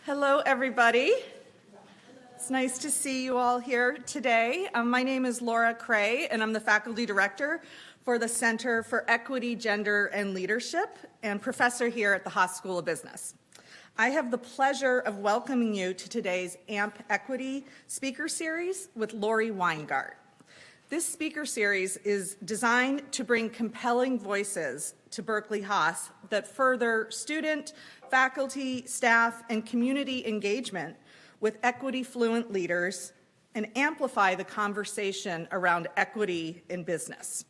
Hello, everybody. It's nice to see you all here today. My name is Laura Cray, and I'm the faculty director for the Center for Equity, Gender, and Leadership, and professor here at the Haas School of Business. I have the pleasure of welcoming you to today's AmpEquity speaker series with Laurie Weingart. This speaker series is designed to bring compelling voices to Berkeley Haas that further student, faculty, staff, and community engagement with equity-fluent leaders and amplify the conversation around equity in business.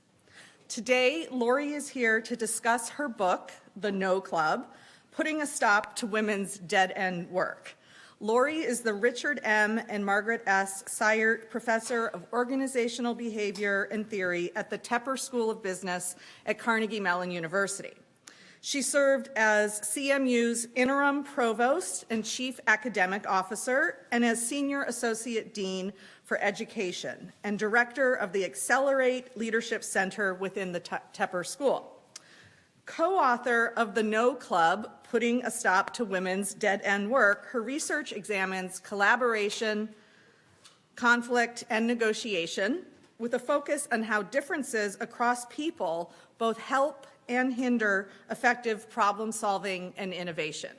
Today, Laurie is here to discuss her book, The No Club, Putting a Stop to Women's Dead-End Work. Laurie is the Richard M. and Margaret S. Seiert Professor of Organizational Behavior and Theory at the Tepper School of Business at Carnegie Mellon University. She served as CMU's interim provost and chief academic officer and as senior associate dean for education and director of the Accelerate Leadership Center within the Tepper School. Co-author of The No Club, Putting a Stop to Women's Dead-End Work, her research examines collaboration, conflict, and negotiation with a focus on how differences across people both help and hinder effective problem solving and innovation.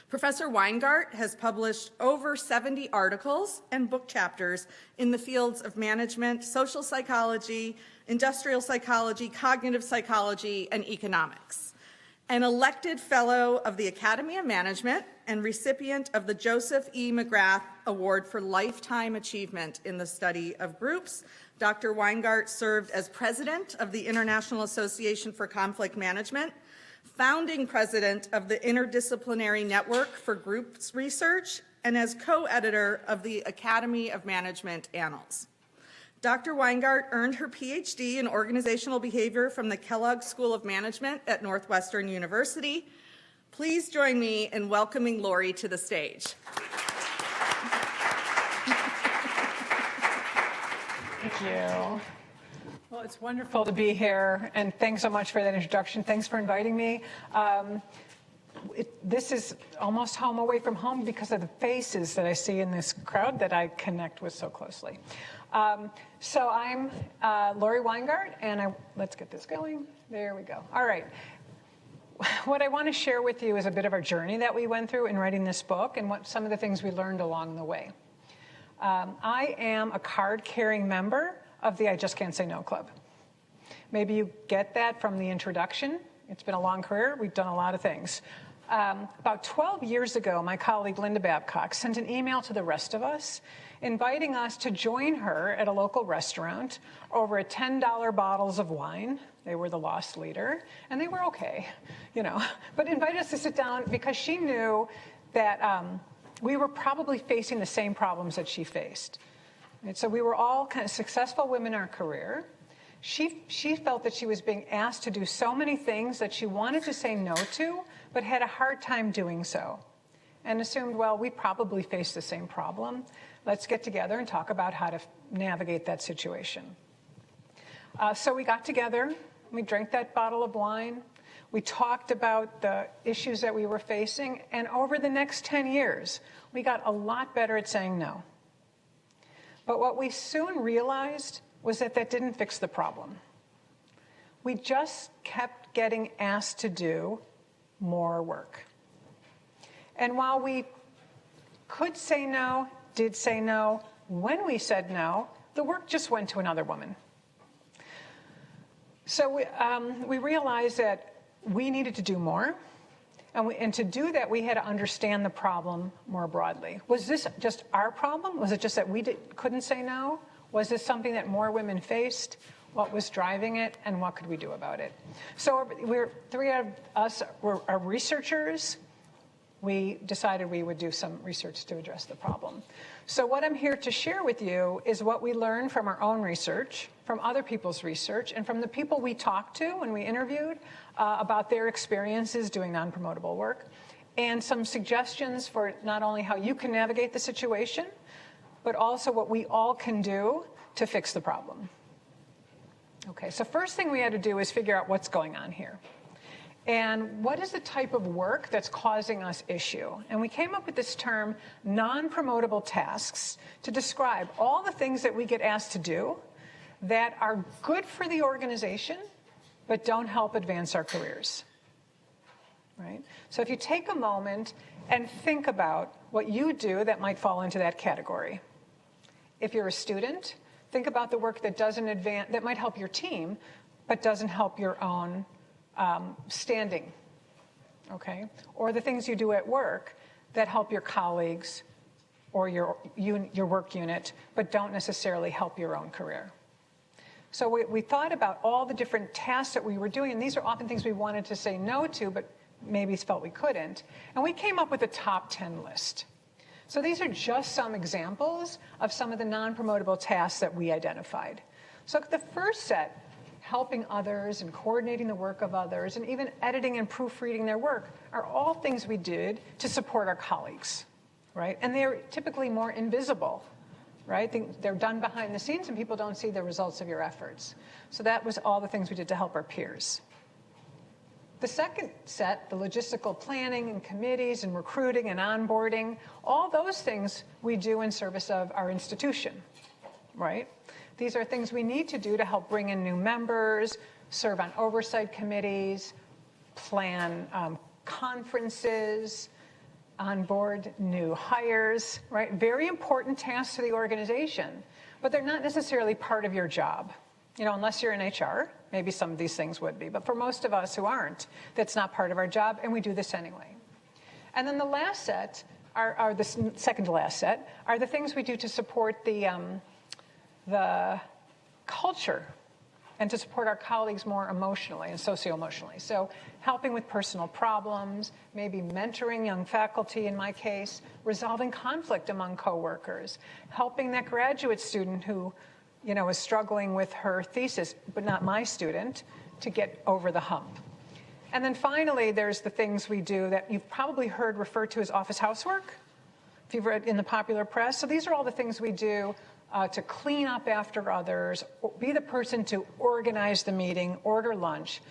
Professor Weingart has published over 70 articles and book chapters in the fields of management, social psychology, industrial psychology, cognitive psychology, and economics. An elected fellow of the Academy of Management and recipient of the Joseph E. McGrath Award for Lifetime Achievement in the Study of Groups, Dr. Weingart served as president of the International Association for Conflict Management, founding president of the Interdisciplinary Network for Groups Research, and as co-editor of the Academy of Management Annals. Dr. Weingart earned her PhD in organizational behavior from the Kellogg School of Management at Northwestern University. Please join me in welcoming Laurie to the stage. Thank you. Well, it's wonderful to be here, and thanks so much for that introduction. Thanks for inviting me. This is almost home away from home because of the faces that I see in this crowd that I connect with so closely. So I'm Laurie Weingart, and let's get this going. There we go. All right. What I want to share with you is a bit of our journey that we went through in writing this book and what some of the things we learned along the way. I am a card-carrying member of the I Just Can't Say No Club. Maybe you get that from the introduction. It's been a long career. We've done a lot of things. About 12 years ago, my colleague Linda Babcock sent an email to the rest of us inviting us to join her at a local restaurant over $10 bottles of wine. They were the loss leader, and they were okay, but invited us to sit down because she knew that we were probably facing the same problems that she faced. And so we were all kind of successful women in our career. She felt that she was being asked to do so many things that she wanted to say no to, but had a hard time doing so, and assumed, well, we probably face the same problem. Let's get together and talk about how to navigate that situation. So we got together, we drank that bottle of wine, we talked about the issues that we were facing, and over the next 10 years, we got a lot better at saying no. But what we soon realized was that didn't fix the problem. We just kept getting asked to do more work. And while we could say no, did say no, when we said no, the work just went to another woman. So we realized that we needed to do more. And to do that, we had to understand the problem more broadly. Was this just our problem? Was it just that we couldn't say no? Was this something that more women faced? What was driving it, and what could we do about it? So three of us are researchers. We decided we would do some research to address the problem. So what I'm here to share with you is what we learned from our own research, from other people's research, and from the people we talked to when we interviewed about their experiences doing non-promotable work, and some suggestions for not only how you can navigate the situation, but also what we all can do to fix the problem. Okay, so first thing we had to do is figure out what's going on here. And what is the type of work that's causing us issue? And we came up with this term, non-promotable tasks, to describe all the things that we get asked to do that are good for the organization, but don't help advance our careers, right? So if you take a moment and think about what you do that might fall into that category. If you're a student, think about the work that that might help your team, but doesn't help your own standing, okay? Or the things you do at work that help your colleagues or your work unit, but don't necessarily help your own career. So we thought about all the different tasks that we were doing, and these are often things we wanted to say no to, but maybe felt we couldn't. And we came up with a top 10 list. So these are just some examples of some of the non-promotable tasks that we identified. So the first set, helping others and coordinating the work of others and even editing and proofreading their work, are all things we did to support our colleagues, right? And they're typically more invisible, right? They're done behind the scenes and people don't see the results of your efforts. So that was all the things we did to help our peers. The second set, the logistical planning and committees and recruiting and onboarding, all those things we do in service of our institution, right? These are things we need to do to help bring in new members, serve on oversight committees, plan conferences, onboard new hires, right? Very important tasks to the organization, but they're not necessarily part of your job. You know, unless you're in HR, maybe some of these things would be, but for most of us who aren't, that's not part of our job, and we do this anyway. And then the last set, are the second to last set, are the things we do to support the culture and to support our colleagues more emotionally and socio-emotionally. So helping with personal problems, maybe mentoring young faculty in my case, resolving conflict among coworkers, helping that graduate student who, you know, is struggling with her thesis, but not my student, to get over the hump. And then finally, there's the things we do that you've probably heard referred to as office housework, if you've read in the popular press. So these are all the things we do to clean up after others, be the person to organize the meeting, order lunch,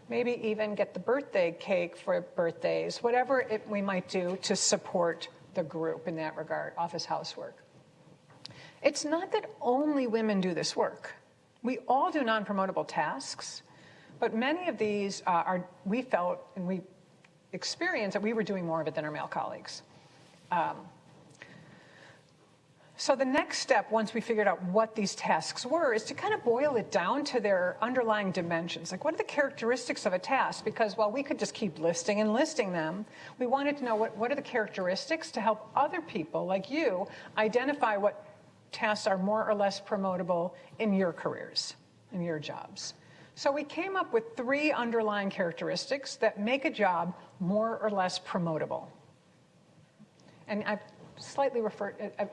maybe even get the birthday cake for birthdays, whatever we might do to support the group in that regard, office housework. It's not that only women do this work. We all do non-promotable tasks, but many of these we felt and we experienced that we were doing more of it than our male colleagues. So the next step, once we figured out what these tasks were, is to kind of boil it down to their underlying dimensions. Like, what are the characteristics of a task? Because while we could just keep listing and listing them, we wanted to know what are the characteristics to help other people like you identify what tasks are more or less promotable in your careers, in your jobs. So we came up with 3 underlying characteristics that make a job more or less promotable. And I've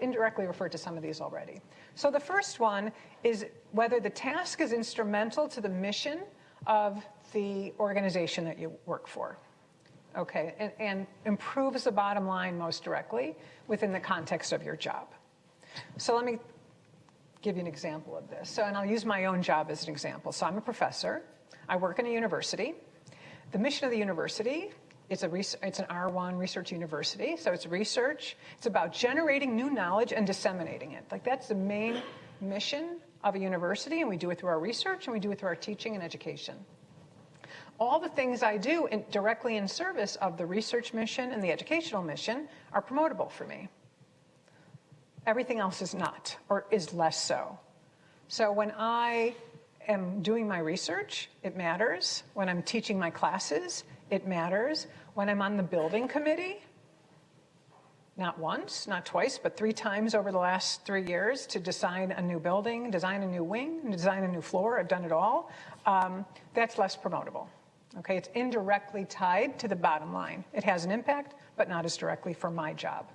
indirectly referred to some of these already. So the first one is whether the task is instrumental to the mission of the organization that you work for, okay, and improves the bottom line most directly within the context of your job. So let me give you an example of this. And I'll use my own job as an example. So I'm a professor. I work in a university. The mission of the university, it's an R1 research university, so it's research. It's about generating new knowledge and disseminating it. Like, that's the main mission of a university, and we do it through our research, and we do it through our teaching and education. All the things I do directly in service of the research mission and the educational mission are promotable for me. Everything else is not, or is less so. So when I am doing my research, it matters. When I'm teaching my classes, it matters. When I'm on the building committee, not once, not twice, but 3 times over the last 3 years to design a new building, design a new wing, design a new floor, I've done it all, that's less promotable. Okay, it's indirectly tied to the bottom line. It has an impact, but not as directly for my job.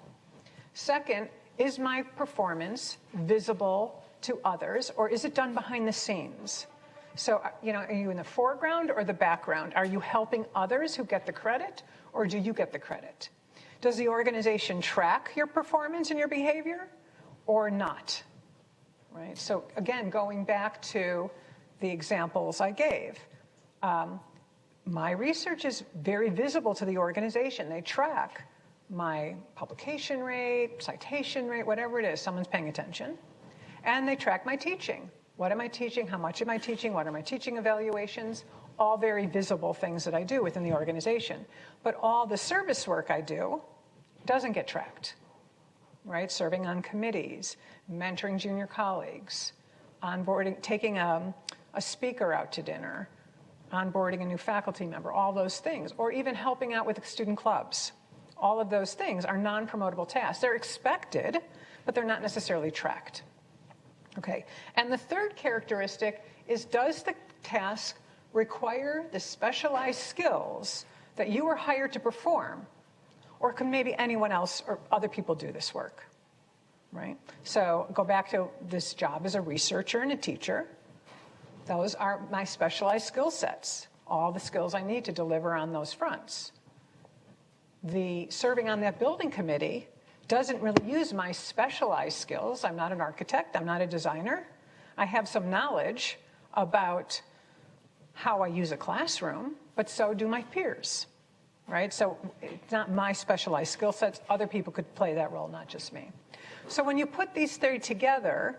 Second, is my performance visible to others, or is it done behind the scenes? So, you know, are you in the foreground or the background? Are you helping others who get the credit, or do you get the credit? Does the organization track your performance and your behavior, or not? Right? So again, going back to the examples I gave, my research is very visible to the organization. They track my publication rate, citation rate, whatever it is, someone's paying attention. And they track my teaching. What am I teaching? How much am I teaching? What are my teaching evaluations? All very visible things that I do within the organization. But all the service work I do doesn't get tracked, right? Serving on committees, mentoring junior colleagues, onboarding, taking a speaker out to dinner, onboarding a new faculty member, all those things, or even helping out with student clubs. All of those things are non-promotable tasks. They're expected, but they're not necessarily tracked. Okay, and the third characteristic is, does the task require the specialized skills that you were hired to perform, or can maybe anyone else or other people do this work, right? So go back to this job as a researcher and a teacher. Those are my specialized skill sets, all the skills I need to deliver on those fronts. The serving on that building committee doesn't really use my specialized skills. I'm not an architect, I'm not a designer. I have some knowledge about how I use a classroom, but so do my peers, right? So it's not my specialized skill sets. Other people could play that role, not just me. So when you put these three together,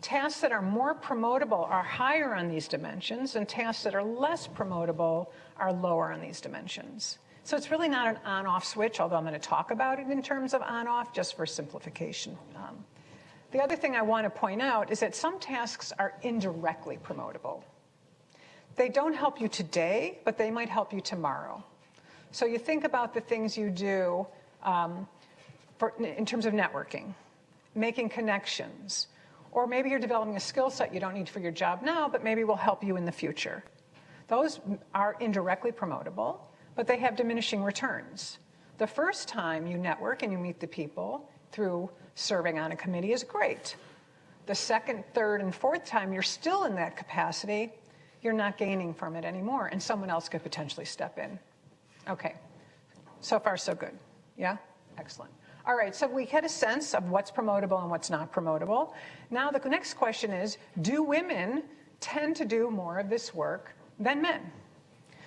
tasks that are more promotable are higher on these dimensions, and tasks that are less promotable are lower on these dimensions. So it's really not an on-off switch, although I'm going to talk about it in terms of on-off, just for simplification. The other thing I want to point out is that some tasks are indirectly promotable. They don't help you today, but they might help you tomorrow. So you think about the things you do in terms of networking, making connections, or maybe you're developing a skill set you don't need for your job now, but maybe will help you in the future. Those are indirectly promotable, but they have diminishing returns. The first time you network and you meet the people through serving on a committee is great. The second, third, and fourth time you're still in that capacity, you're not gaining from it anymore, and someone else could potentially step in. Okay, so far so good. Yeah? Excellent. All right, so we get a sense of what's promotable and what's not promotable. Now the next question is, do women tend to do more of this work than men?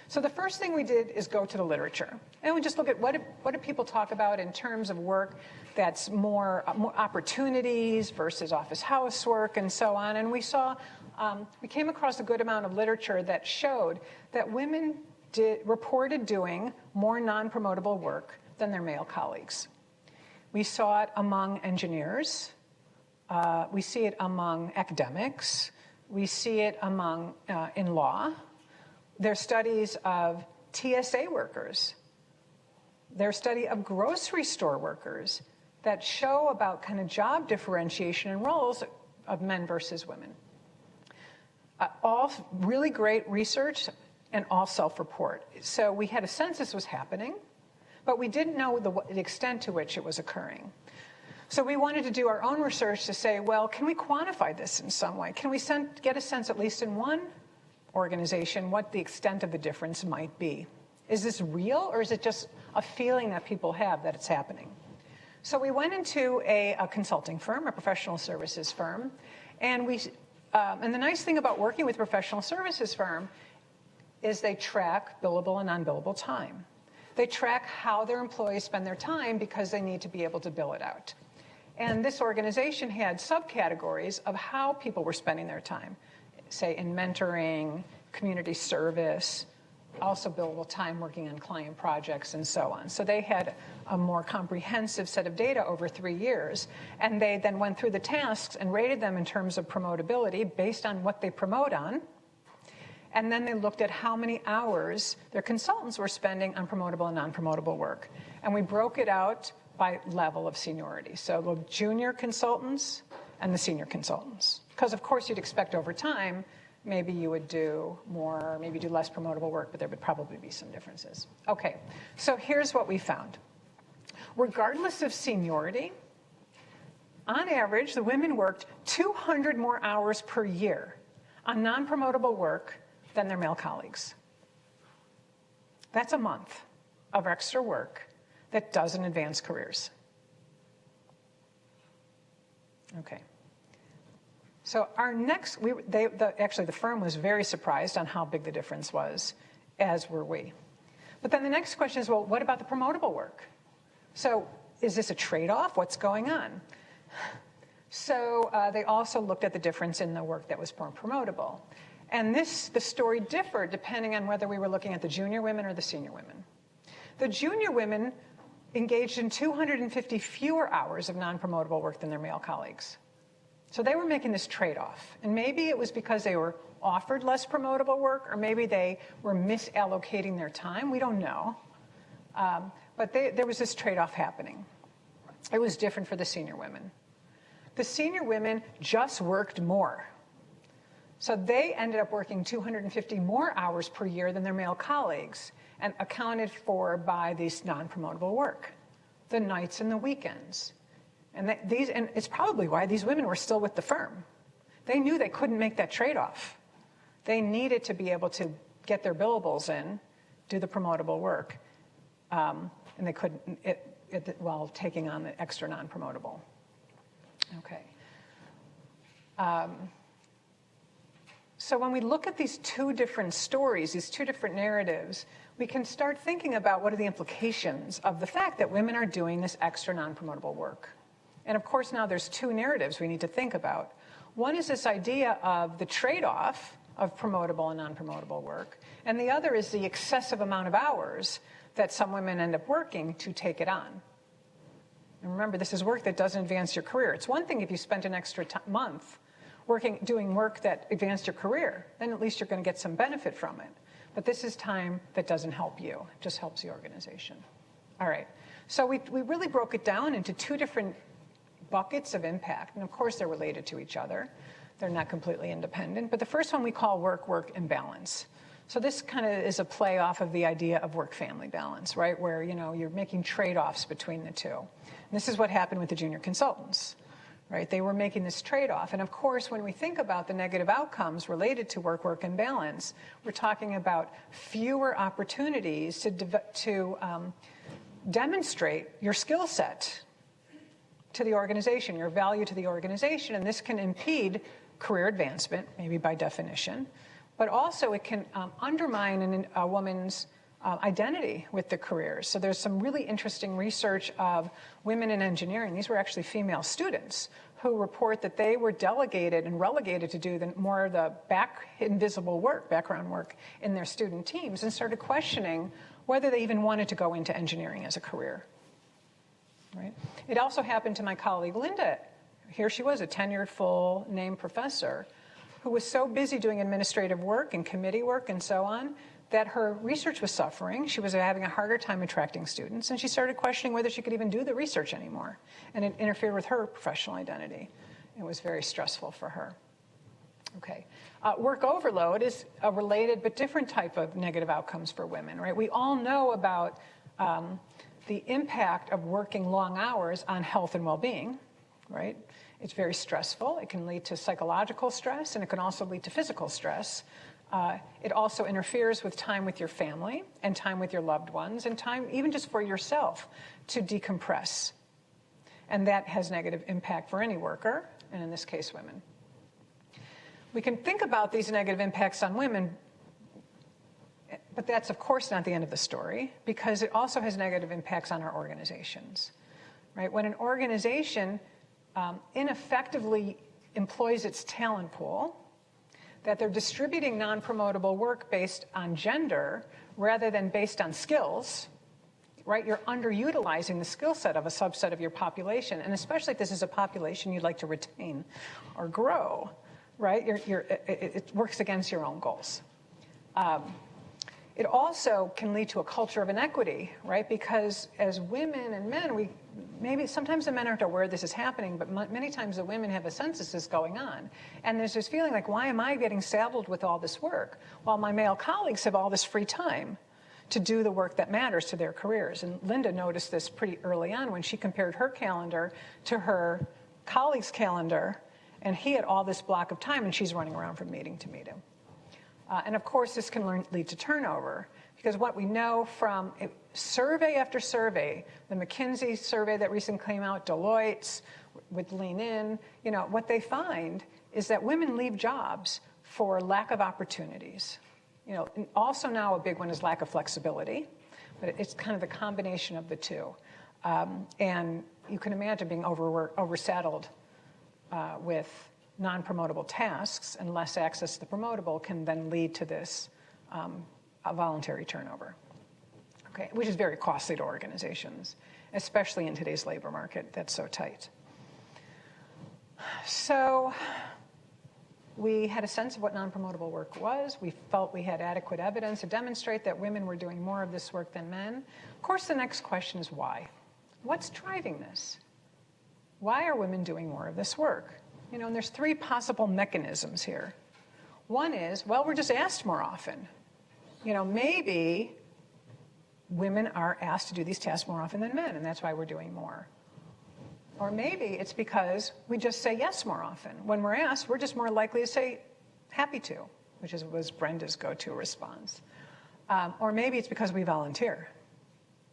So the first thing we did is go to the literature. And we just look at what do people talk about in terms of work that's more opportunities versus office housework and so on. And we saw, we came across a good amount of literature that showed that women reported doing more non-promotable work than their male colleagues. We saw it among engineers. We see it among academics. We see it among in law. There's studies of TSA workers. There's study of grocery store workers that show about kind of job differentiation and roles of men versus women. All really great research and all self-report. So we had a sense this was happening, but we didn't know the extent to which it was occurring. So we wanted to do our own research to say, well, can we quantify this in some way? Can we get a sense, at least in one organization, what the extent of the difference might be? Is this real, or is it just a feeling that people have that it's happening? So we went into a consulting firm, a professional services firm, and the nice thing about working with a professional services firm is they track billable and non-billable time. They track how their employees spend their time because they need to be able to bill it out. And this organization had subcategories of how people were spending their time, say in mentoring, community service, also billable time working on client projects and so on. So they had a more comprehensive set of data over 3 years, and they then went through the tasks and rated them in terms of promotability based on what they promote on. And then they looked at how many hours their consultants were spending on promotable and non-promotable work. And we broke it out by level of seniority. So the junior consultants and the senior consultants. Because of course you'd expect over time, maybe you would do more, maybe do less promotable work, but there would probably be some differences. Okay, so here's what we found. Regardless of seniority, on average, the women worked 200 more hours per year on non-promotable work than their male colleagues. That's a month of extra work that doesn't advance careers. Okay. So our next, actually the firm was very surprised on how big the difference was. as were we. But then the next question is, well, what about the promotable work? So is this a trade-off? What's going on? So they also looked at the difference in the work that was more promotable. And the story differed depending on whether we were looking at the junior women or the senior women. The junior women engaged in 250 fewer hours of non-promotable work than their male colleagues. So they were making this trade-off. And maybe it was because they were offered less promotable work, or maybe they were misallocating their time. We don't know. But there was this trade-off happening. It was different for the senior women. The senior women just worked more. So they ended up working 250 more hours per year than their male colleagues, and accounted for by this non-promotable work, the nights and the weekends. And it's probably why these women were still with the firm. They knew they couldn't make that trade-off. They needed to be able to get their billables in, do the promotable work, and they couldn't while taking on the extra non-promotable. Okay. So when we look at these two different stories, these two different narratives, we can start thinking about what are the implications of the fact that women are doing this extra non-promotable work. And of course, now there's two narratives we need to think about. One is this idea of the trade-off of promotable and non-promotable work, and the other is the excessive amount of hours that some women end up working to take it on. And remember, this is work that doesn't advance your career. It's one thing if you spent an extra month doing work that advanced your career, then at least you're going to get some benefit from it. But this is time that doesn't help you, it just helps the organization. All right, so we really broke it down into two different buckets of impact, and of course they're related to each other. They're not completely independent, but the first one we call work imbalance. So this kind of is a play off of the idea of work-family balance, right, where you're making trade-offs between the two. And this is what happened with the junior consultants. Right? They were making this trade-off. And of course, when we think about the negative outcomes related to work imbalance, we're talking about fewer opportunities to demonstrate your skill set to the organization, your value to the organization. And this can impede career advancement, maybe by definition. But also it can undermine a woman's identity with the careers. So there's some really interesting research of women in engineering. These were actually female students who report that they were delegated and relegated to do more of the invisible work, background work in their student teams, and started questioning whether they even wanted to go into engineering as a career. Right? It also happened to my colleague Linda. Here she was, a tenured full-name professor who was so busy doing administrative work and committee work and so on that her research was suffering. She was having a harder time attracting students, and she started questioning whether she could even do the research anymore. And it interfered with her professional identity. It was very stressful for her. Okay. Work overload is a related but different type of negative outcomes for women, right? We all know about the impact of working long hours on health and well-being, right? It's very stressful. It can lead to psychological stress, and it can also lead to physical stress. It also interferes with time with your family and time with your loved ones and time even just for yourself to decompress. And that has negative impact for any worker, and in this case, women. We can think about these negative impacts on women, but that's, of course, not the end of the story, because it also has negative impacts on our organizations. Right? When an organization ineffectively employs its talent pool, that they're distributing non-promotable work based on gender rather than based on skills, right? You're underutilizing the skill set of a subset of your population, and especially if this is a population you'd like to retain or grow, right? It works against your own goals. It also can lead to a culture of inequity, right? Because as women and men, maybe sometimes the men aren't aware this is happening, but many times the women have a sense this is going on. And there's this feeling like, why am I getting saddled with all this work while my male colleagues have all this free time to do the work that matters to their careers? And Linda noticed this pretty early on when she compared her calendar to her colleague's calendar, and he had all this block of time, and she's running around from meeting to meeting. And of course, this can lead to turnover, because what we know from survey after survey, the McKinsey survey that recently came out, Deloitte's, with Lean In, what they find is that women leave jobs for lack of opportunities. And also now a big one is lack of flexibility, but it's kind of the combination of the two. And you can imagine being oversaddled with non-promotable tasks, and less access to the promotable can then lead to this a voluntary turnover, okay, which is very costly to organizations, especially in today's labor market that's so tight. So we had a sense of what non-promotable work was. We felt we had adequate evidence to demonstrate that women were doing more of this work than men. Of course, the next question is why? What's driving this? Why are women doing more of this work? And there's three possible mechanisms here. One is, well, we're just asked more often. Maybe women are asked to do these tasks more often than men, and that's why we're doing more. Or maybe it's because we just say yes more often. When we're asked, we're just more likely to say happy to, which was Brenda's go-to response. Or maybe it's because we volunteer.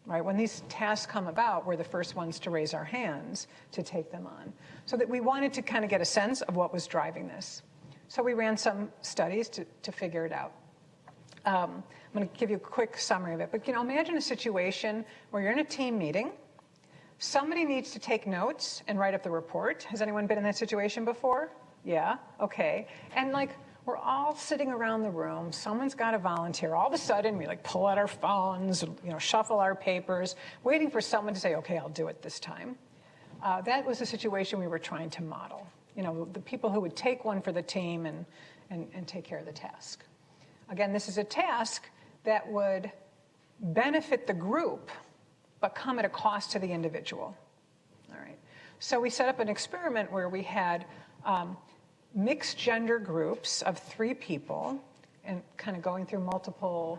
Right? When these tasks come about, we're the first ones to raise our hands to take them on. So that we wanted to kind of get a sense of what was driving this. So we ran some studies to figure it out. I'm going to give you a quick summary of it. But imagine a situation where you're in a team meeting. Somebody needs to take notes and write up the report. Has anyone been in that situation before? Yeah? Okay. And we're all sitting around the room. Someone's got to volunteer. All of a sudden, we pull out our phones, shuffle our papers, waiting for someone to say, okay, I'll do it this time. That was the situation we were trying to model. The people who would take one for the team and take care of the task. Again, this is a task that would benefit the group, but come at a cost to the individual. All right. So we set up an experiment where we had mixed gender groups of 3 people, and kind of going through multiple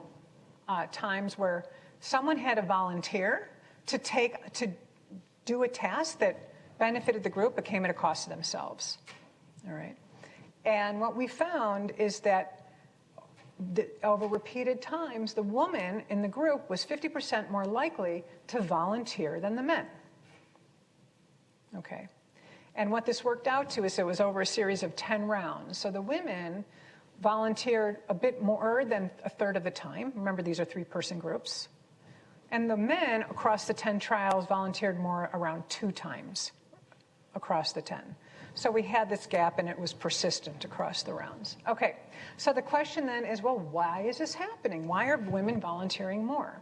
times where someone had to volunteer to do a task that benefited the group but came at a cost to themselves. All right. And what we found is that over repeated times, the woman in the group was 50% more likely to volunteer than the men. Okay. And what this worked out to is it was over a series of 10 rounds. So the women volunteered a bit more than a third of the time. Remember, these are 3-person groups. And the men across the 10 trials volunteered more around 2 times across the 10. So we had this gap, and it was persistent across the rounds. Okay, so the question then is, well, why is this happening? Why are women volunteering more?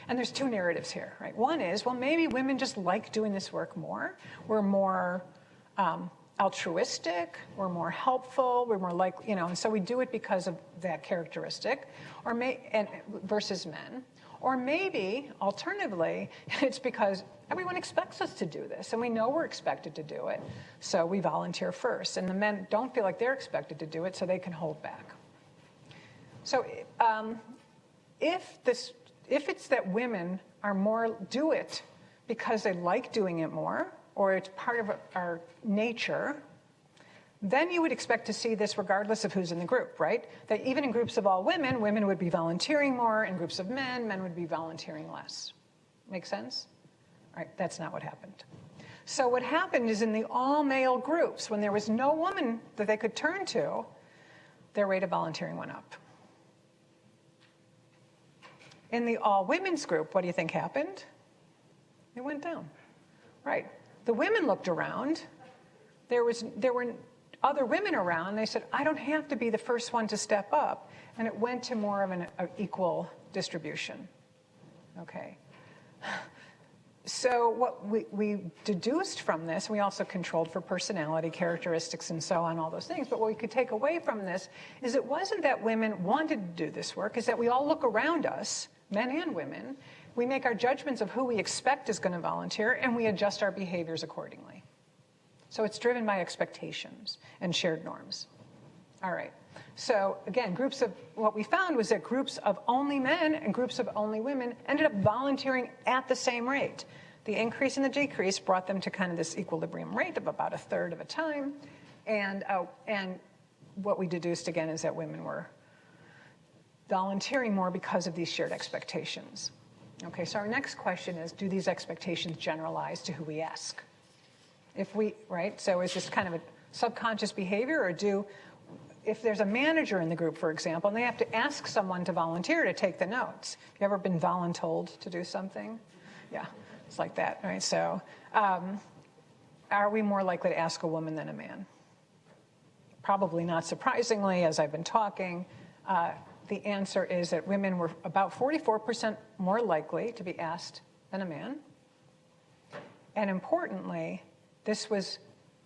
And there's 2 narratives here, right? One is, well, maybe women just like doing this work more. We're more altruistic, we're more helpful, we're more likely, and so we do it because of that characteristic, versus men. Or maybe, alternatively, it's because everyone expects us to do this, and we know we're expected to do it, so we volunteer first. And the men don't feel like they're expected to do it, so they can hold back. So if it's that women are more do it because they like doing it more, or it's part of our nature, then you would expect to see this regardless of who's in the group, right? That even in groups of all women, women would be volunteering more. In groups of men, men would be volunteering less. Make sense? All right, that's not what happened. So what happened is in the all-male groups, when there was no woman that they could turn to, their rate of volunteering went up. In the all-women's group, what do you think happened? It went down. Right. The women looked around. There were other women around. They said, I don't have to be the first one to step up. And it went to more of an equal distribution. Okay. So what we deduced from this, we also controlled for personality characteristics and so on, all those things, but what we could take away from this is it wasn't that women wanted to do this work, it's that we all look around us, men and women, we make our judgments of who we expect is going to volunteer, and we adjust our behaviors accordingly. So it's driven by expectations and shared norms. All right. So again, what we found was that groups of only men and groups of only women ended up volunteering at the same rate. The increase and the decrease brought them to kind of this equilibrium rate of about a third of a time. And what we deduced again is that women were volunteering more because of these shared expectations. Okay, so our next question is, do these expectations generalize to who we ask? So is this kind of a subconscious behavior, or if there's a manager in the group, for example, and they have to ask someone to volunteer to take the notes. You ever been voluntold to do something? Yeah, it's like that, right? So are we more likely to ask a woman than a man? Probably not surprisingly, as I've been talking. The answer is that women were about 44% more likely to be asked than a man. And importantly,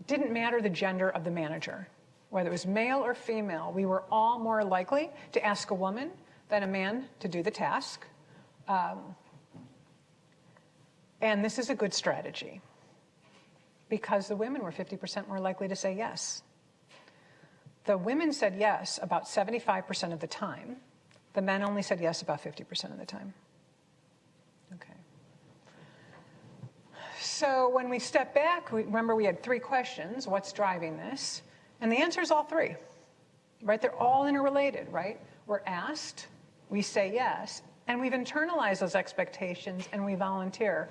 didn't matter the gender of the manager. Whether it was male or female, we were all more likely to ask a woman than a man to do the task. And this is a good strategy because the women were 50% more likely to say yes. The women said yes about 75% of the time. The men only said yes about 50% of the time. Okay. So when we step back, remember we had 3 questions. What's driving this? And the answer is all 3, right? They're all interrelated, right? We're asked, we say yes, and we've internalized those expectations and we volunteer,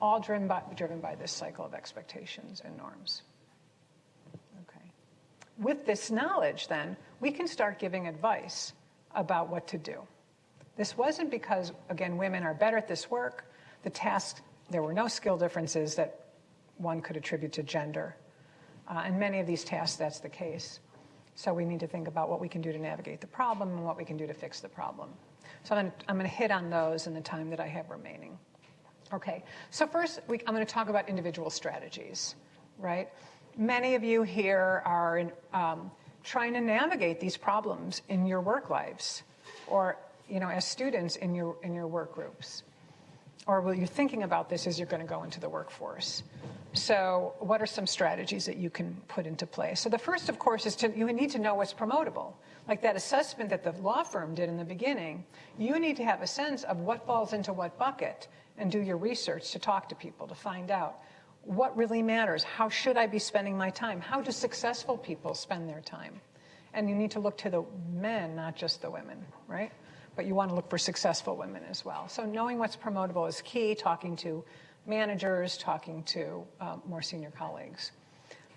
all driven by this cycle of expectations and norms. With this knowledge, then, we can start giving advice about what to do. This wasn't because, again, women are better at this work. The tasks, there were no skill differences that one could attribute to gender. In many of these tasks, that's the case. So we need to think about what we can do to navigate the problem and what we can do to fix the problem. So I'm going to hit on those in the time that I have remaining. Okay, so first, I'm going to talk about individual strategies, right? Many of you here are trying to navigate these problems in your work lives, or as students in your work groups, or you're thinking about this as you're going to go into the workforce. So, what are some strategies that you can put into place? So, the first, of course, is you need to know what's promotable. Like that assessment that the law firm did in the beginning, you need to have a sense of what falls into what bucket, and do your research to talk to people to find out. What really matters? How should I be spending my time? How do successful people spend their time? And you need to look to the men, not just the women, right? But you want to look for successful women as well. So knowing what's promotable is key, talking to managers, talking to more senior colleagues.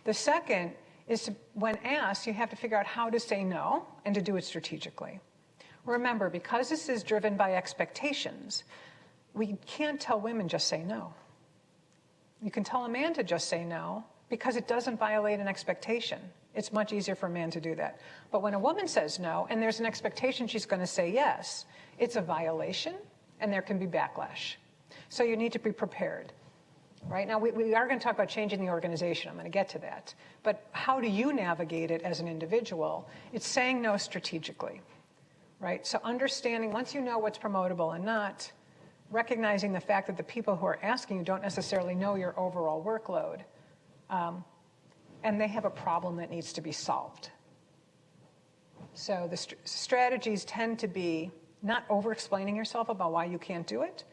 The second is when asked, you have to figure out how to say no and to do it strategically. Remember, because this is driven by expectations, we can't tell women just say no. You can tell a man to just say no because it doesn't violate an expectation. It's much easier for a man to do that. But when a woman says no and there's an expectation she's going to say yes, it's a violation and there can be backlash. So you need to be prepared. Right now, we are going to talk about changing the organization. I'm going to get to that. But how do you navigate it as an individual? It's saying no strategically. Right? So understanding, once you know what's promotable and not, recognizing the fact that the people who are asking you don't necessarily know your overall workload, and they have a problem that needs to be solved. So the strategies tend to be not over-explaining yourself about why you can't do it,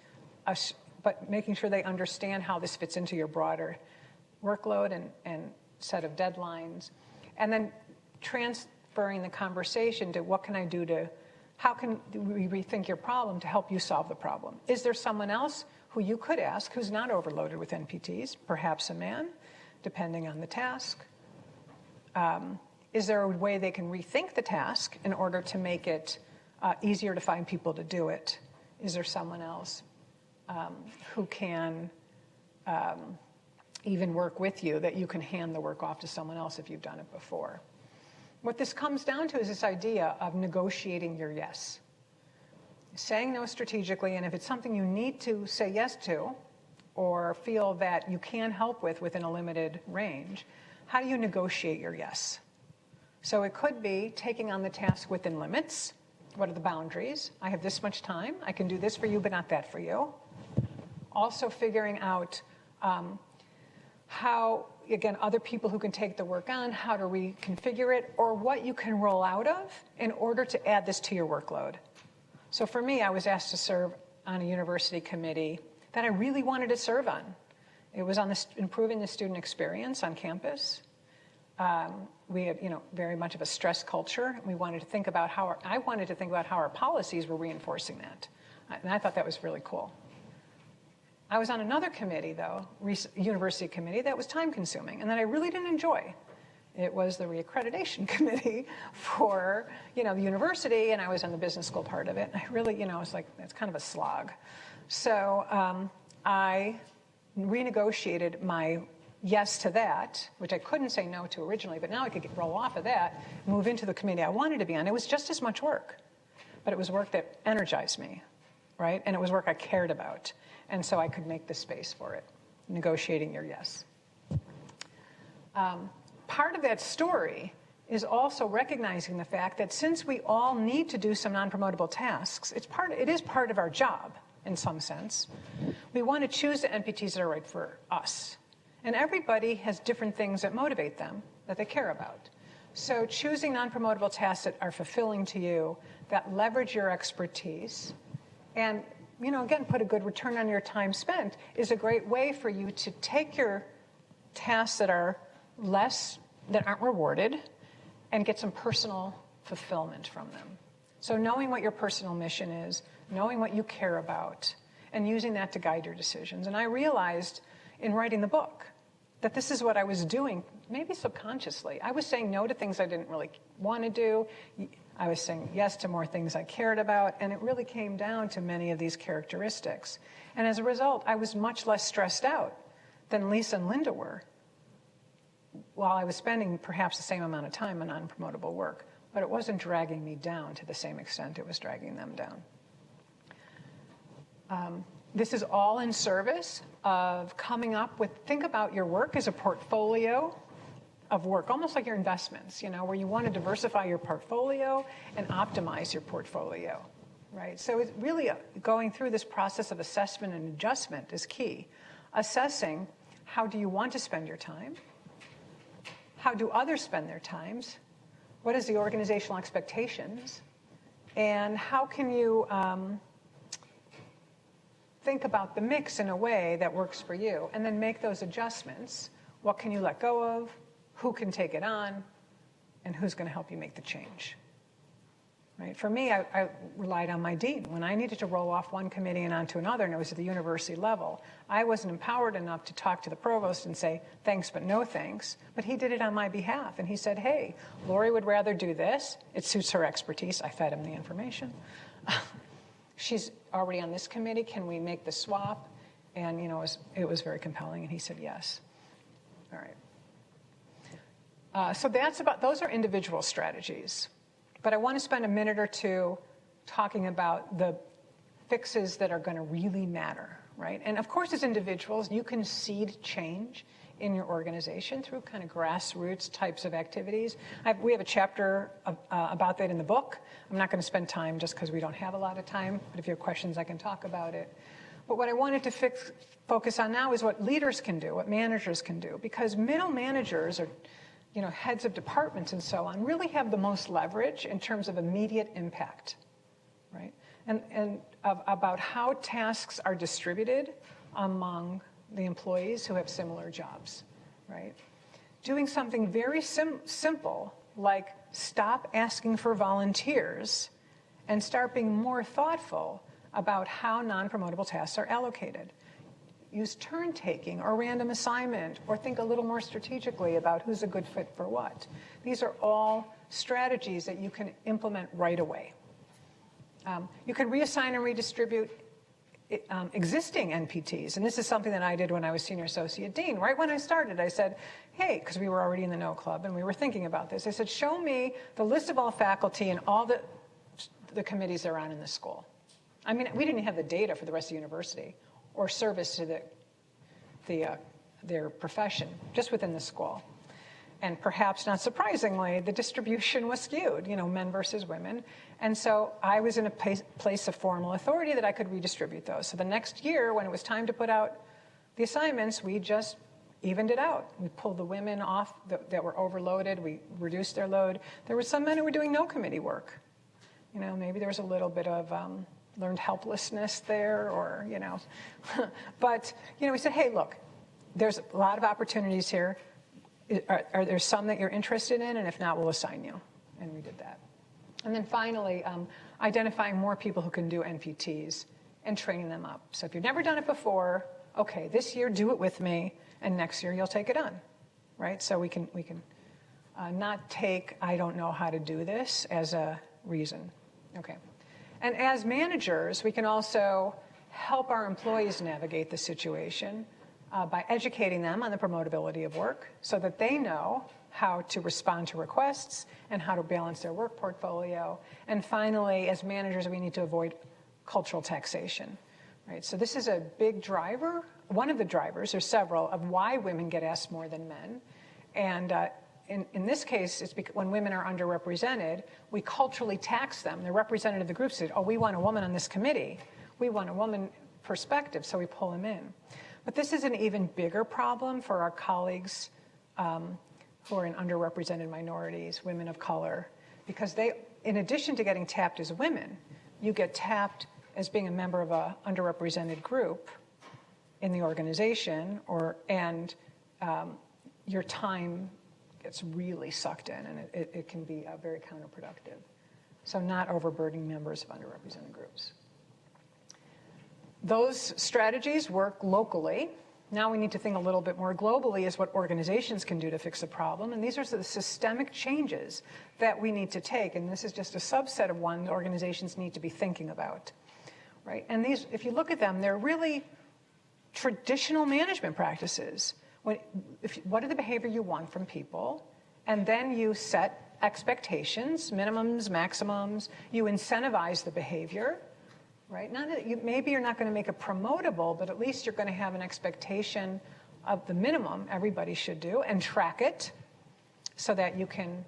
but making sure they understand how this fits into your broader workload and set of deadlines, and then transferring the conversation to what can I do to how can we rethink your problem to help you solve the problem? Is there someone else who you could ask who's not overloaded with NPTs, perhaps a man, depending on the task? Is there a way they can rethink the task in order to make it easier to find people to do it? Is there someone else who can even work with you that you can hand the work off to someone else if you've done it before? What this comes down to is this idea of negotiating your yes. Saying no strategically, and if it's something you need to say yes to or feel that you can help with within a limited range, how do you negotiate your yes? So it could be taking on the task within limits. What are the boundaries? I have this much time. I can do this for you, but not that for you. Also figuring out how, again, other people who can take the work on, how to reconfigure it, or what you can roll out of in order to add this to your workload. So for me, I was asked to serve on a university committee that I really wanted to serve on. It was on improving the student experience on campus. We had, very much of a stress culture. We wanted to think about I wanted to think about how our policies were reinforcing that. And I thought that was really cool. I was on another committee, though, university committee, that was time-consuming and that I really didn't enjoy. It was the reaccreditation committee for, the university, and I was on the business school part of it. I really, it's like, it's kind of a slog. So I renegotiated my yes to that, which I couldn't say no to originally, but now I could roll off of that, move into the committee I wanted to be on. It was just as much work, but it was work that energized me, right? And it was work I cared about. And so I could make the space for it, negotiating your yes. Part of that story is also recognizing the fact that since we all need to do some non-promotable tasks, it is part of our job in some sense. We want to choose the NPTs that are right for us. And everybody has different things that motivate them, that they care about. So choosing non-promotable tasks that are fulfilling to you, that leverage your expertise, and again, put a good return on your time spent is a great way for you to take your tasks that aren't rewarded and get some personal fulfillment from them. So knowing what your personal mission is, knowing what you care about, and using that to guide your decisions. And I realized in writing the book that this is what I was doing, maybe subconsciously. I was saying no to things I didn't really want to do. I was saying yes to more things I cared about, and it really came down to many of these characteristics. And as a result, I was much less stressed out than Lisa and Linda were, while I was spending perhaps the same amount of time on non-promotable work, but it wasn't dragging me down to the same extent it was dragging them down. This is all in service of coming up with, think about your work as a portfolio of work, almost like your investments, where you want to diversify your portfolio and optimize your portfolio, right? So it's really going through this process of assessment and adjustment is key. Assessing how do you want to spend your time? How do others spend their times? What is the organizational expectations? And how can you think about the mix in a way that works for you, and then make those adjustments. What can you let go of? Who can take it on? And who's going to help you make the change? Right? For me, I relied on my dean. When I needed to roll off one committee and onto another, and it was at the university level, I wasn't empowered enough to talk to the provost and say, thanks, but no thanks. But he did it on my behalf. And he said, hey, Laurie would rather do this. It suits her expertise. I fed him the information. She's already on this committee. Can we make the swap? And, it was very compelling. And he said, yes. All right. So those are individual strategies. But I want to spend a minute or two talking about the fixes that are going to really matter, right? And of course, as individuals, you can seed change in your organization through kind of grassroots types of activities. We have a chapter about that in the book. I'm not going to spend time just because we don't have a lot of time, but if you have questions, I can talk about it. But what I wanted to focus on now is what leaders can do, what managers can do, because middle managers or heads of departments and so on really have the most leverage in terms of immediate impact, right? And about how tasks are distributed among the employees who have similar jobs, right? Doing something very simple like stop asking for volunteers and start being more thoughtful about how non-promotable tasks are allocated. Use turn taking or random assignment, or think a little more strategically about who's a good fit for what. These are all strategies that you can implement right away. You can reassign and redistribute existing NPTs, and this is something that I did when I was Senior Associate Dean. Right when I started, I said, hey, because we were already in the No Club and we were thinking about this, I said, show me the list of all faculty and all the committees they're on in the school. I mean, we didn't have the data for the rest of the university or service to their profession, just within the school. And perhaps not surprisingly, the distribution was skewed, men versus women. And so I was in a place of formal authority that I could redistribute those. So the next year, when it was time to put out the assignments, we just evened it out. We pulled the women off that were overloaded. We reduced their load. There were some men who were doing no committee work. Maybe there was a little bit of learned helplessness there, or, But, we said, hey, look, there's a lot of opportunities here. Are there some that you're interested in? And if not, we'll assign you. And we did that. And then finally, identifying more people who can do NPTs and training them up. So if you've never done it before, okay, this year do it with me, and next year you'll take it on, right? So we can not take, I don't know how to do this, as a reason. Okay. And as managers, we can also help our employees navigate the situation by educating them on the promotability of work so that they know how to respond to requests and how to balance their work portfolio. And finally, as managers, we need to avoid cultural taxation. Right? So this is a big driver, one of the drivers, or several, of why women get asked more than men. And in this case, it's because when women are underrepresented, we culturally tax them. The representative of the group said, oh, we want a woman on this committee. We want a woman perspective, so we pull them in. But this is an even bigger problem for our colleagues who are in underrepresented minorities, women of color, because they, in addition to getting tapped as women, you get tapped as being a member of an underrepresented group in the organization, and your time gets really sucked in, and it can be very counterproductive. So not overburdening members of underrepresented groups. Those strategies work locally. Now we need to think a little bit more globally as what organizations can do to fix the problem. And these are the systemic changes that we need to take. And this is just a subset of one organizations need to be thinking about. Right? And these, if you look at them, they're really traditional management practices. What are the behavior you want from people? And then you set expectations, minimums, maximums. You incentivize the behavior. Right? Not that maybe you're not going to make it promotable, but at least you're going to have an expectation of the minimum everybody should do and track it so that you can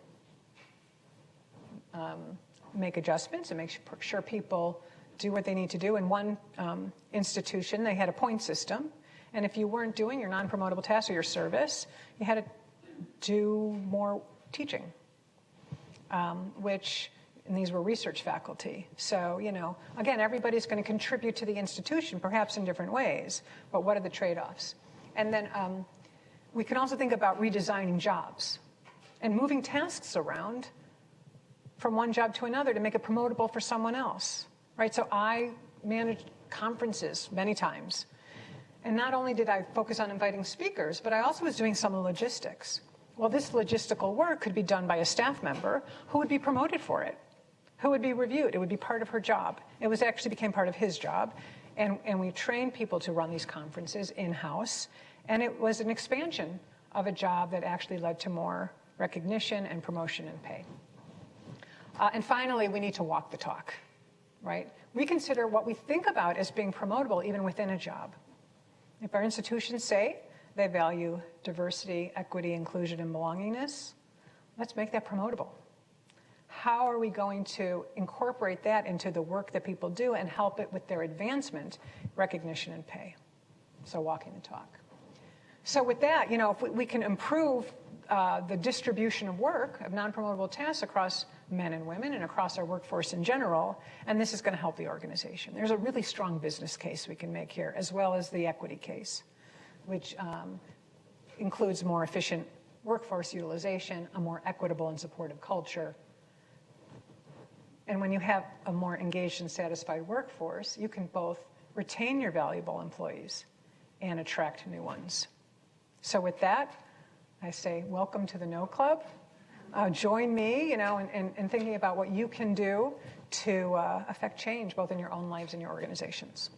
make adjustments and make sure people do what they need to do. In one institution, they had a point system. And if you weren't doing your non-promotable task or your service, you had to do more teaching, and these were research faculty. So, again, everybody's going to contribute to the institution, perhaps in different ways, but what are the trade-offs? And then we can also think about redesigning jobs and moving tasks around from one job to another to make it promotable for someone else, right? So I managed conferences many times. And not only did I focus on inviting speakers, but I also was doing some of the logistics. Well, this logistical work could be done by a staff member who would be promoted for it, who would be reviewed. It would be part of her job. It was actually became part of his job. And we trained people to run these conferences in-house. And it was an expansion of a job that actually led to more recognition and promotion and pay. And finally, we need to walk the talk, right? We consider what we think about as being promotable even within a job. If our institutions say they value diversity, equity, inclusion, and belongingness, let's make that promotable. How are we going to incorporate that into the work that people do and help it with their advancement, recognition, and pay? So walking the talk. So with that, if we can improve the distribution of work, of non-promotable tasks across men and women and across our workforce in general, and this is going to help the organization. There's a really strong business case we can make here, as well as the equity case, which includes more efficient workforce utilization, a more equitable and supportive culture. And when you have a more engaged and satisfied workforce, you can both retain your valuable employees and attract new ones. So with that, I say welcome to the No Club. Join me, in thinking about what you can do to affect change both in your own lives and your organizations.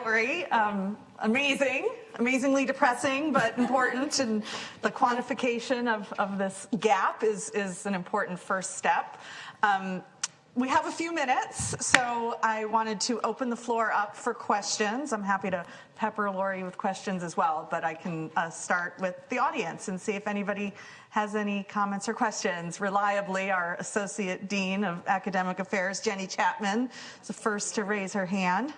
Laurie. Amazingly depressing, but important, and the quantification of this gap is an important first step. We have a few minutes, so I wanted to open the floor up for questions. I'm happy to pepper Laurie with questions as well, but I can start with the audience and see if anybody has any comments or questions. Reliably, our Associate Dean of Academic Affairs, Jenny Chapman, is the first to raise her hand.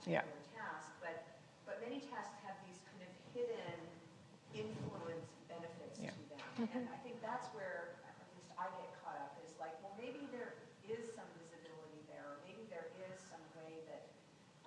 Yeah. particular task, but many tasks have these kind of hidden influence benefits Yeah. to them. And I think that's where, at least I get caught up, is like, well, maybe there is some visibility there, or maybe there is some way that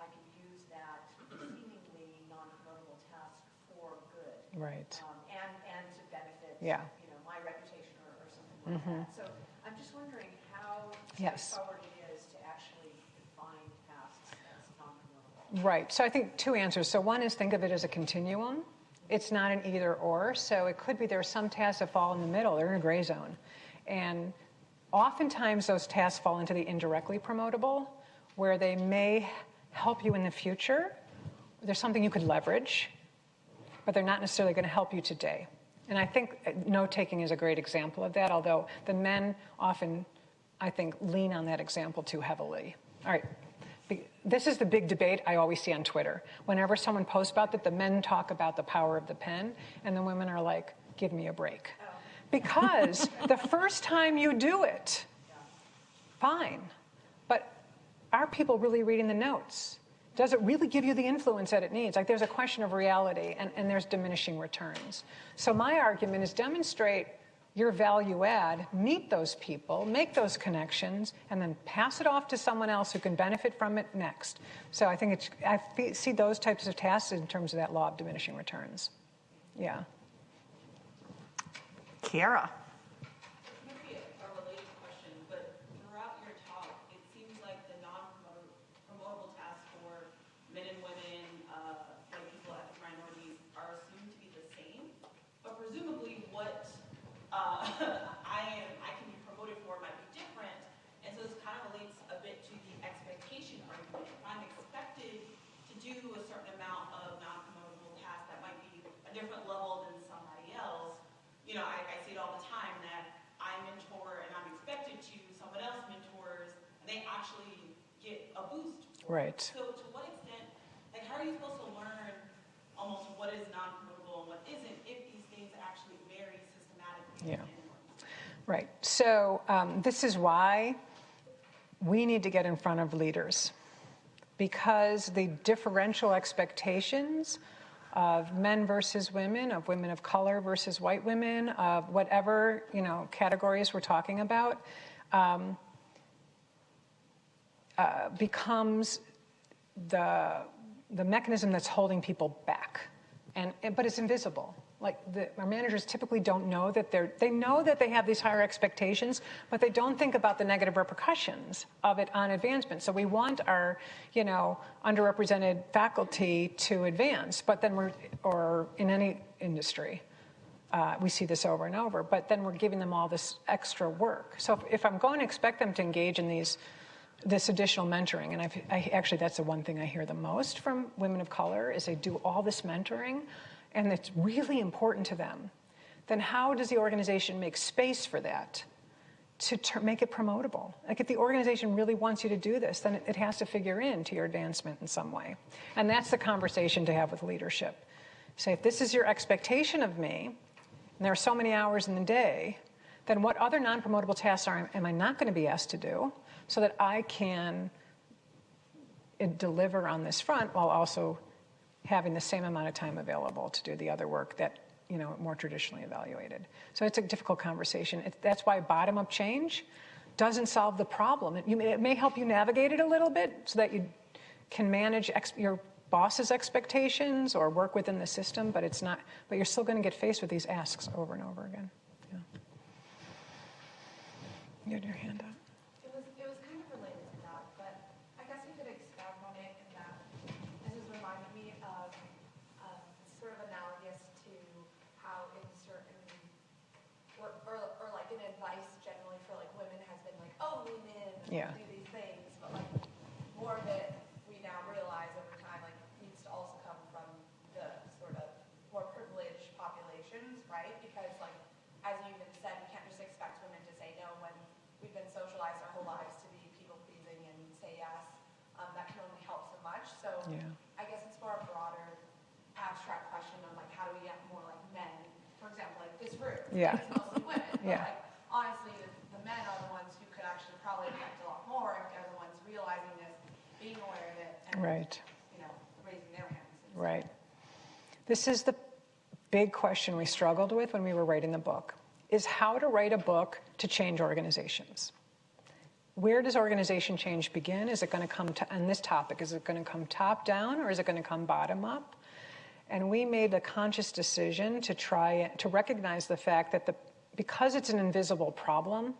I can use that seemingly non-promotable task for good. Right. And to benefit, Yeah. my reputation or something like that. So I'm just wondering how Yes. straightforward it is to actually define tasks as non-promotable. Right. So I think two answers. So one is think of it as a continuum. It's not an either or. So it could be there are some tasks that fall in the middle. They're in a gray zone. And oftentimes those tasks fall into the indirectly promotable, where they may help you in the future. There's something you could leverage, but they're not necessarily going to help you today. And I think note-taking is a great example of that, although the men often, I think, lean on that example too heavily. All right. This is the big debate I always see on Twitter. Whenever someone posts about that, the men talk about the power of the pen, and the women are like, give me a break. Because the first time you do it, fine. But are people really reading the notes? Does it really give you the influence that it needs? Like, there's a question of reality, and there's diminishing returns. So my argument is demonstrate your value add, meet those people, make those connections, and then pass it off to someone else who can benefit from it next. So I think I see those types of tasks in terms of that law of diminishing returns. Yeah. Kiara. Maybe a related question, but throughout your talk, it seems like the non-promotable tasks for men and women, white people, ethnic minorities, are assumed to be the same. But presumably, what I can be promoted for might be different, and so this kind of relates a bit to the expectation argument. If I'm expected to do a certain amount of non-promotable tasks that might be a different level than somebody else, I see it all the time that I mentor and I'm expected to, someone else mentors, and they actually get a boost. Right. So to what extent, how are you supposed to learn almost what is non-promotable and what isn't if these things actually vary systematically? Yeah. Right. So this is why we need to get in front of leaders, because the differential expectations of men versus women, of women of color versus white women, of whatever categories we're talking about, becomes the mechanism that's holding people back, but it's invisible. Like our managers typically don't know that they know that they have these higher expectations, but they don't think about the negative repercussions of it on advancement. So we want our, underrepresented faculty to advance, but then or in any industry, we see this over and over, but then we're giving them all this extra work. So if I'm going to expect them to engage in this additional mentoring, and I actually, that's the one thing I hear the most from women of color, is they do all this mentoring, and it's really important to them, then how does the organization make space for that to make it promotable? Like, if the organization really wants you to do this, then it has to figure into your advancement in some way. And that's the conversation to have with leadership. Say, if this is your expectation of me, and there are so many hours in the day, then what other non-promotable tasks am I not going to be asked to do so that I can deliver on this front while also having the same amount of time available to do the other work that, more traditionally evaluated. So it's a difficult conversation. That's why bottom-up change doesn't solve the problem. It may help you navigate it a little bit so that you can manage your boss's expectations or work within the system, but you're still going to get faced with these asks over and over again. Yeah. You had your hand up. It was kind of related to that, but I guess you could expand on it in that this has reminded me of sort of analogous to how in certain or like in advice generally for like women has been like, oh, lean in and Yeah. do these things, but like more of it we now realize over time like needs to also come from the sort of more privileged populations, right? Because like as you even said, we can't just expect women to say no when we've been socialized our whole lives to be people pleasing and say yes. That can only help so much. So Yeah. I guess it's more a broader abstract question on like how do we get more like men, for example, like this group. Yeah. It's mostly women. Yeah. But like honestly the men are the ones who could actually probably affect a lot more if they're the ones realizing this, being aware of it, and Right. This is the big question we struggled with when we were writing the book, is how to write a book to change organizations. Where does organization change begin? Is it going to come on this topic, is it going to come top down or is it going to come bottom up? And we made the conscious decision to try to recognize the fact that because it's an invisible problem,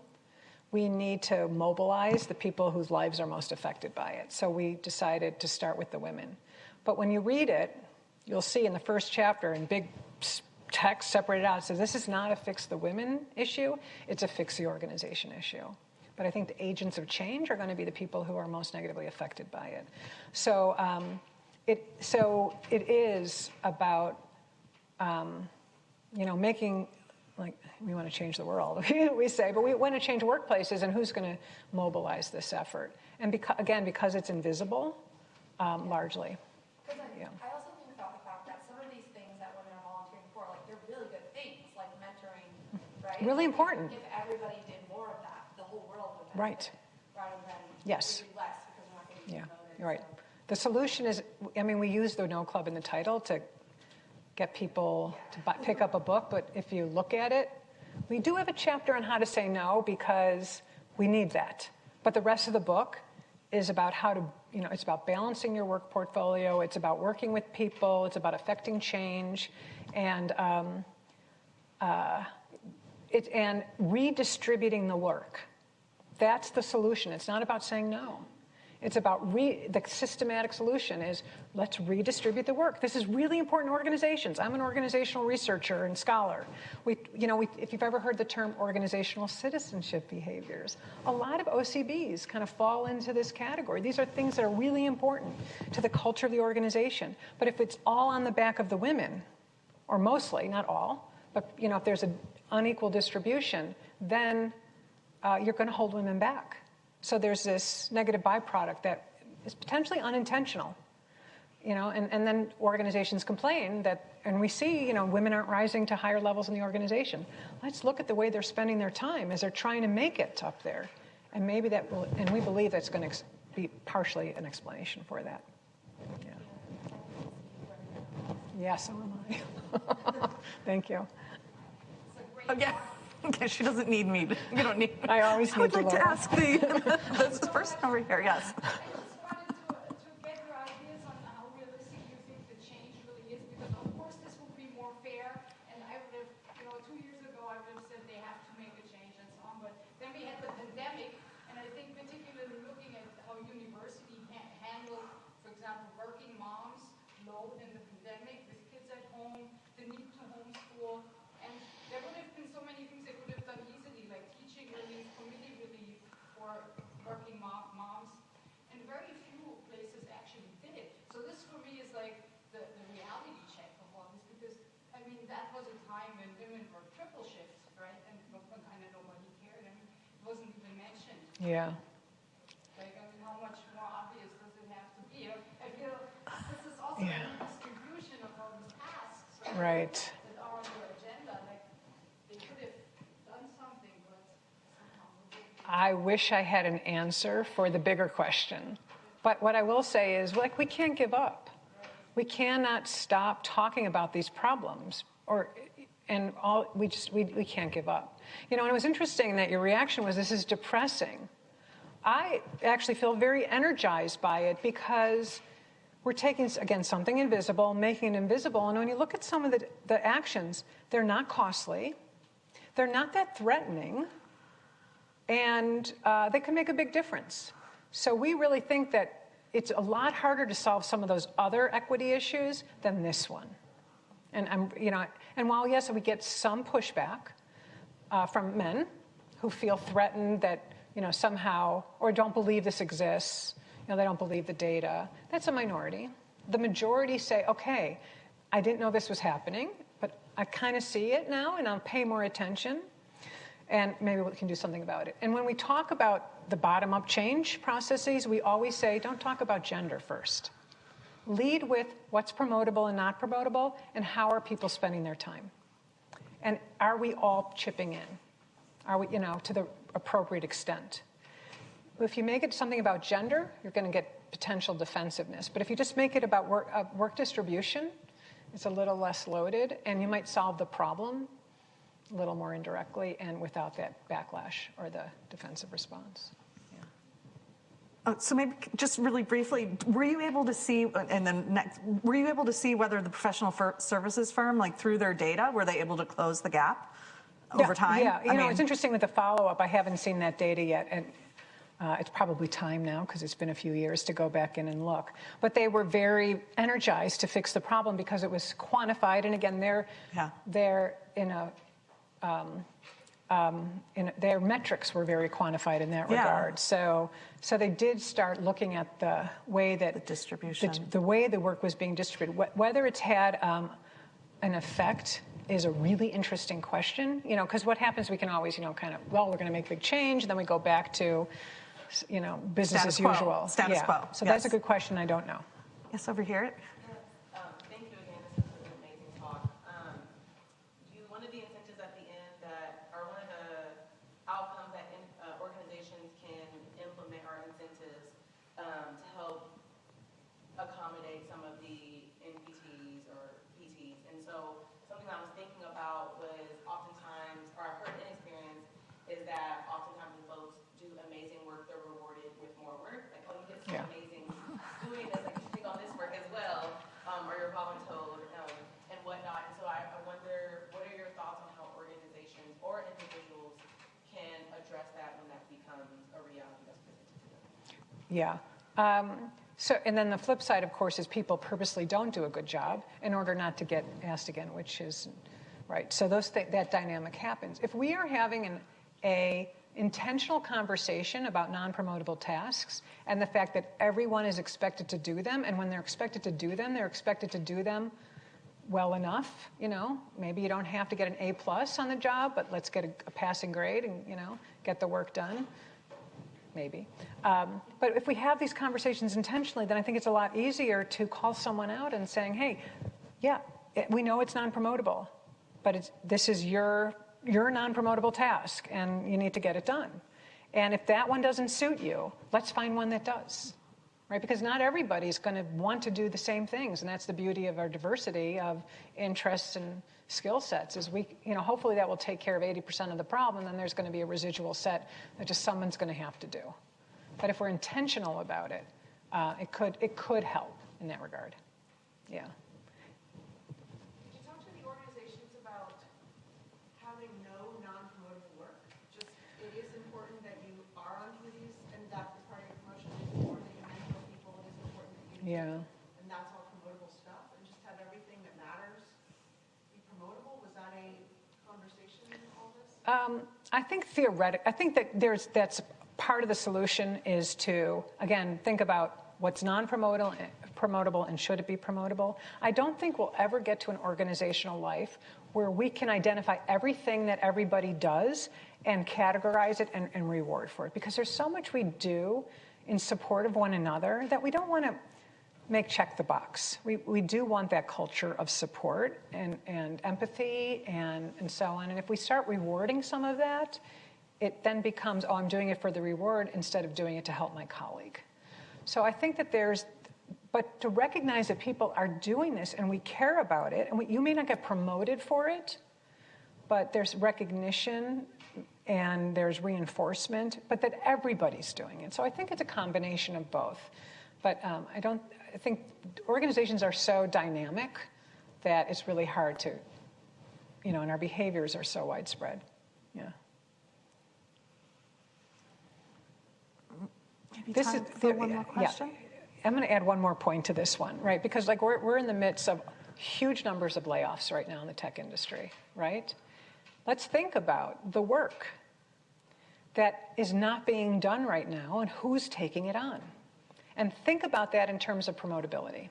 we need to mobilize the people whose lives are most affected by it. So we decided to start with the women. But when you read it, you'll see in the first chapter in big text separated out, it says this is not a fix the women issue, it's a fix the organization issue. But I think the agents of change are going to be the people who are most negatively affected by it. So it is about, making, like, we want to change the world, we say, but we want to change workplaces, and who's going to mobilize this effort? And because it's invisible, largely. Yeah. I also think about the fact that some of these things that women are volunteering for, like, they're really good things, like mentoring, right? Really important. If everybody did more of that, the whole world would benefit. Right. Rather than Yes. maybe less because we're not getting promoted. You're right. So. The solution is, we use the No Club in the title to get people to pick up a book, but if you look at it, we do have a chapter on how to say no because we need that. But the rest of the book is about how to, it's about balancing your work portfolio, it's about working with people, it's about affecting change, and redistributing the work. That's the solution. It's not about saying no. It's about the systematic solution is let's redistribute the work. This is really important to organizations. I'm an organizational researcher and scholar. If you've ever heard the term organizational citizenship behaviors, a lot of OCBs kind of fall into this category. These are things that are really important to the culture of the organization. But if it's all on the back of the women, or mostly, not all, but if there's an unequal distribution, then you're going to hold women back. So there's this negative byproduct that is potentially unintentional, and then organizations complain that, and we see, women aren't rising to higher levels in the organization. Let's look at the way they're spending their time as they're trying to make it up there. And maybe that will, and we believe that's going to be partially an explanation for that. Yeah. Yeah, so am I. Thank you. Oh, yeah. Okay, she doesn't need me. You don't need me. I always need I would like to Laura. ask this person over here, yes. I just wanted to get your ideas on how realistic you think the change really is, because of course this will be more fair, and I would have, 2 years ago I would have said they have to make a change and so on, but then we had the pandemic, and I think particularly looking at how university handled, for example, working moms load in the pandemic with kids at home, the need to homeschool, and there would have been so many things they could have done easily, like teaching relief, committee relief for working moms, and very few places actually did it. So this for me is like the reality check of all this, because that was a time when women were triple shifts, right? And kind of nobody cared, and it wasn't even mentioned. Yeah. Like, how much more obvious does it have to be? I feel this is also a redistribution of all these tasks, Right. that are on your agenda. Like, they could have done something, but somehow. I wish I had an answer for the bigger question. But what I will say is, we can't give up. We cannot stop talking about these problems, we can't give up. And it was interesting that your reaction was, this is depressing. I actually feel very energized by it because we're taking, again, something invisible, making it invisible. And when you look at some of the actions, they're not costly. They're not that threatening. And they can make a big difference. So we really think that it's a lot harder to solve some of those other equity issues than this one. And while, yes, we get some pushback from men who feel threatened that, somehow, or don't believe this exists, they don't believe the data, that's a minority. The majority say, okay, I didn't know this was happening, but I kind of see it now, and I'll pay more attention, and maybe we can do something about it. And when we talk about the bottom-up change processes, we always say, don't talk about gender first. Lead with what's promotable and not promotable, and how are people spending their time. And are we all chipping in? Are we, to the appropriate extent? If you make it something about gender, you're going to get potential defensiveness. But if you just make it about work distribution, It's a little less loaded, and you might solve the problem a little more indirectly and without that backlash or the defensive response. So maybe just really briefly, were you able to see, and then next, were you able to see whether the professional services firm, like through their data, were they able to close the gap over time? Yeah, you know, it's interesting with the follow-up. I haven't seen that data yet, and it's probably time now because it's been a few years to go back in and look. But they were very energized to fix the problem because it was quantified, and again, they're in a their metrics were very quantified in that regard. So they did start looking at the way that the distribution, the way the work was being distributed. Whether it's had an effect is a really interesting question. You know, because what happens, we can always, you know, kind of, well, we're going to make a big change, and then we go back to, you know, business as usual. Status quo. So that's a good question. I don't know. Yes, over here. Thank you again. This was an amazing talk. One of the incentives at the end that, or one of the outcomes that organizations can implement are incentives to help accommodate some of the NPTs or PTs. And so something I was thinking about was oftentimes, or I've heard in experience, is that oftentimes when folks do amazing work, they're rewarded with more work. Like, oh, you did so amazing doing this, like you should take on this work as well, or you're voluntold, and whatnot. And so I wonder, what are your thoughts on how organizations or individuals can address that when that becomes a reality that's presented to them? Yeah. So, and then the flip side, of course, is people purposely don't do a good job in order not to get asked again, which is right. So that dynamic happens. If we are having a intentional conversation about non-promotable tasks and the fact that everyone is expected to do them, and when they're expected to do them, they're expected to do them well enough. You know, maybe you don't have to get an A+ on the job, but let's get a passing grade and, you know, get the work done. Maybe. But if we have these conversations intentionally, then I think it's a lot easier to call someone out and saying, hey, yeah, we know it's non-promotable, but this is your non-promotable task, and you need to get it done. And if that one doesn't suit you, let's find one that does, right? Because not everybody's going to want to do the same things, and that's the beauty of our diversity of interests and skill sets. Is we, you know, hopefully that will take care of 80% of the problem, and then there's going to be a residual set that just someone's going to have to do. But if we're intentional about it, it could help in that regard. Yeah. Did you talk to the organizations about having no non-promotable work? Just, it is important that you are on committees, and that is part of your promotion. It is important that you mentor people. It is important that you and that's all promotable stuff. And just have everything that matters be promotable. Was that a conversation in all this? I think that that's part of the solution is to, again, think about what's non-promotable and should it be promotable. I don't think we'll ever get to an organizational life where we can identify everything that everybody does and categorize it and reward for it, because there's so much we do in support of one another that we don't want to check the box. We do want that culture of support and empathy and so on. And if we start rewarding some of that, it then becomes, oh, I'm doing it for the reward instead of doing it to help my colleague. So I think that but to recognize that people are doing this and we care about it, and you may not get promoted for it, but there's recognition and there's reinforcement, but that everybody's doing it. So I think it's a combination of both. But I think organizations are so dynamic that it's really hard to, you know, and our behaviors are so widespread. Yeah. One more question? Yeah. I'm going to add one more point to this one, right? Because like we're in the midst of huge numbers of layoffs right now in the tech industry, right? Let's think about the work that is not being done right now and who's taking it on. And think about that in terms of promotability.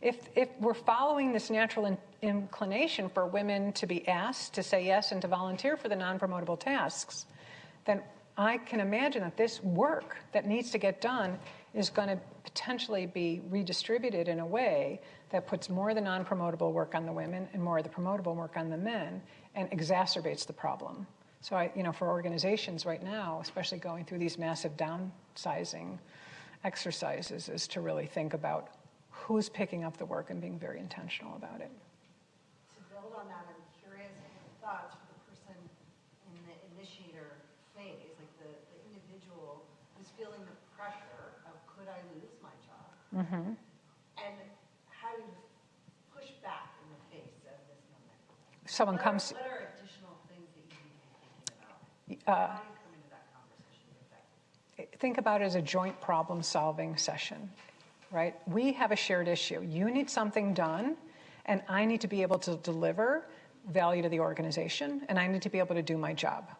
If we're following this natural inclination for women to be asked to say yes and to volunteer for the non-promotable tasks, then I can imagine that this work that needs to get done is going to potentially be redistributed in a way that puts more of the non-promotable work on the women and more of the promotable work on the men and exacerbates the problem. So for organizations right now, especially going through these massive downsizing exercises, is to really think about who's picking up the work and being very intentional about it. To build on that, I'm curious thoughts for the person in the initiator phase, like the individual who's feeling the pressure of could I lose my job? Mm-hmm. And how do you push back in the face of this moment? Someone comes. What are additional things that you need to be thinking about? How do you come into that conversation effectively? Think about it as a joint problem-solving session, right? We have a shared issue. You need something done, and I need to be able to deliver value to the organization, and I need to be able to do my job.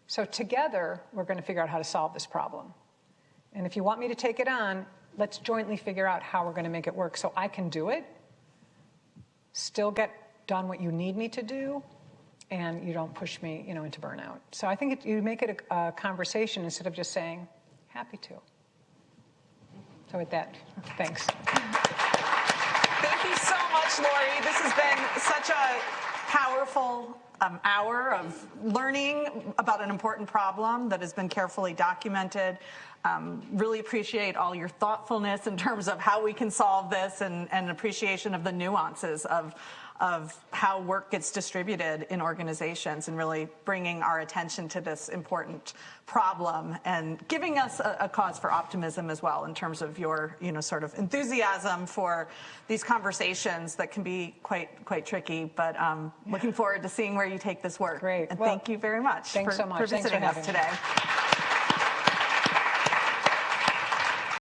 So together, we're going to figure out how to solve this problem. And if you want me to take it on, let's jointly figure out how we're going to make it work so I can do it, still get done what you need me to do, and you don't push me, into burnout. So I think you make it a conversation instead of just saying, happy to. So with that, thanks. Thank you so much, Laurie. This has been such a powerful hour of learning about an important problem that has been carefully documented. Really appreciate all your thoughtfulness in terms of how we can solve this and appreciation of the nuances of how work gets distributed in organizations and really bringing our attention to this important problem and giving us a cause for optimism as well in terms of your, sort of enthusiasm for these conversations that can be quite tricky, but looking forward to seeing where you take this work. Great. And well, thank you very much thanks so much. for visiting Thanks for us today.